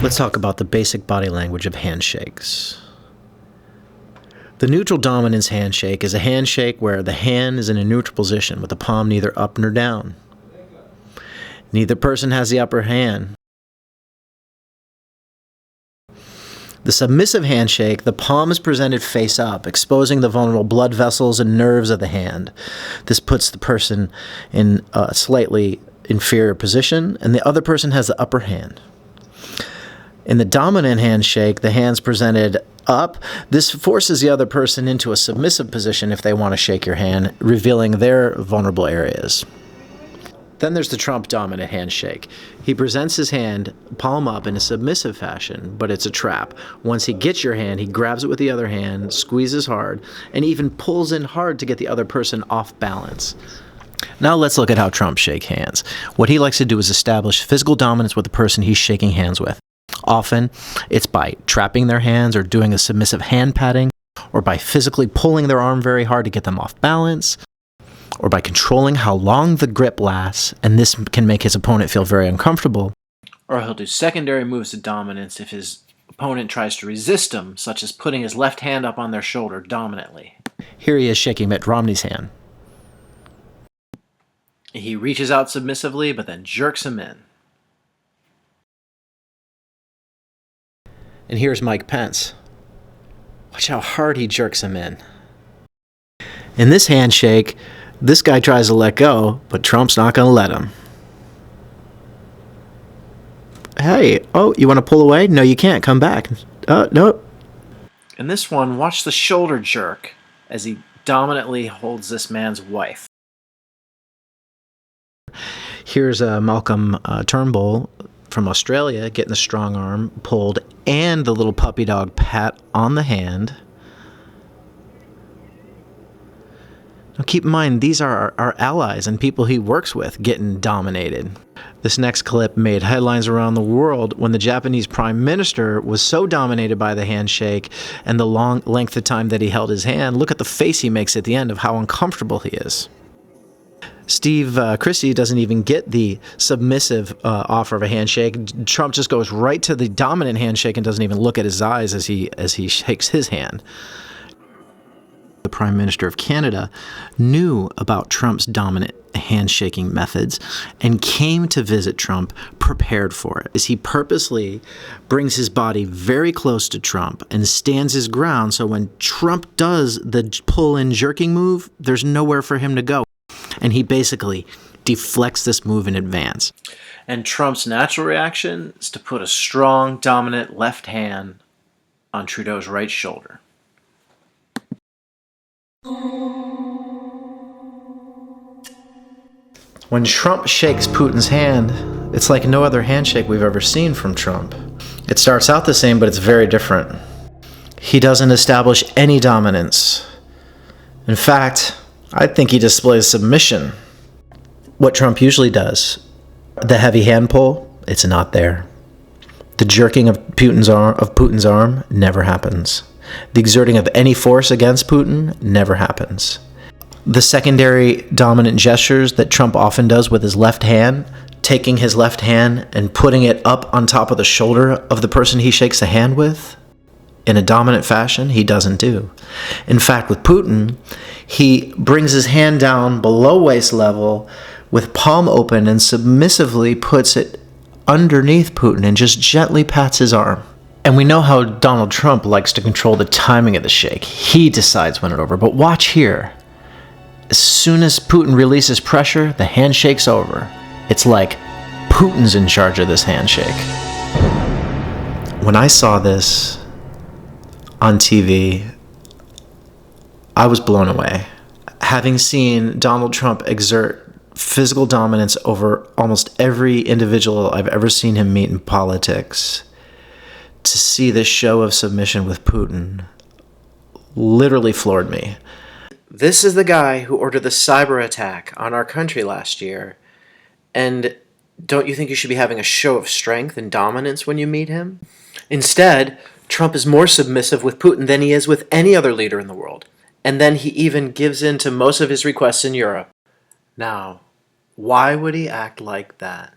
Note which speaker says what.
Speaker 1: Let's talk about the basic body language of handshakes. The neutral dominance handshake is a handshake where the hand is in a neutral position with the palm neither up nor down. Neither person has the upper hand. The submissive handshake, the palm is presented face up, exposing the vulnerable blood vessels and nerves of the hand. This puts the person in a slightly inferior position, and the other person has the upper hand. In the dominant handshake, the hand's presented up. This forces the other person into a submissive position if they want to shake your hand, revealing their vulnerable areas. Then there's the Trump dominant handshake. He presents his hand palm up in a submissive fashion, but it's a trap. Once he gets your hand, he grabs it with the other hand, squeezes hard, and even pulls in hard to get the other person off balance. Now let's look at how Trump shakes hands. What he likes to do is establish physical dominance with the person he's shaking hands with. Often, it's by trapping their hands or doing a submissive hand patting, or by physically pulling their arm very hard to get them off balance, or by controlling how long the grip lasts, and this can make his opponent feel very uncomfortable. Or he'll do secondary moves of dominance if his opponent tries to resist him, such as putting his left hand up on their shoulder dominantly. Here he is shaking Mitt Romney's hand. He reaches out submissively, but then jerks him in. And here's Mike Pence. Watch how hard he jerks him in. In this handshake, this guy tries to let go, but Trump's not going to let him. Hey, oh, you want to pull away? No, you can't. Come back. No. In this one, watch the shoulder jerk as he dominantly holds this man's wife. Here's Malcolm Turnbull from Australia getting the strong arm pulled and the little puppy dog pat on the hand. Now keep in mind, these are our allies and people he works with getting dominated. This next clip made headlines around the world when the Japanese prime minister was so dominated by the handshake and the long length of time that he held his hand. Look at the face he makes at the end of how uncomfortable he is. Steve Christie doesn't even get the submissive offer of a handshake. Trump just goes right to the dominant handshake and doesn't even look at his eyes as he shakes his hand. The Prime Minister of Canada knew about Trump's dominant handshaking methods and came to visit Trump prepared for it. As he purposely brings his body very close to Trump and stands his ground, so when Trump does the pull-in jerking move, there's nowhere for him to go. And he basically deflects this move in advance. And Trump's natural reaction is to put a strong, dominant left hand on Trudeau's right shoulder. When Trump shakes Putin's hand, it's like no other handshake we've ever seen from Trump. It starts out the same, but it's very different. He doesn't establish any dominance. In fact, I think he displays submission. What Trump usually does, the heavy hand pull, it's not there. The jerking of Putin's arm never happens. The exerting of any force against Putin never happens. The secondary dominant gestures that Trump often does with his left hand, taking his left hand and putting it up on top of the shoulder of the person he shakes the hand with, in a dominant fashion, he doesn't do. In fact, with Putin, he brings his hand down below waist level with palm open and submissively puts it underneath Putin and just gently pats his arm. And we know how Donald Trump likes to control the timing of the shake. He decides when it's over. But watch here. As soon as Putin releases pressure, the handshake's over. It's like Putin's in charge of this handshake. When I saw this on TV, I was blown away. Having seen Donald Trump exert physical dominance over almost every individual I've ever seen him meet in politics, to see this show of submission with Putin literally floored me. This is the guy who ordered the cyber attack on our country last year. And don't you think you should be having a show of strength and dominance when you meet him? Instead, Trump is more submissive with Putin than he is with any other leader in the world. And then he even gives in to most of his requests in Europe. Now, why would he act like that?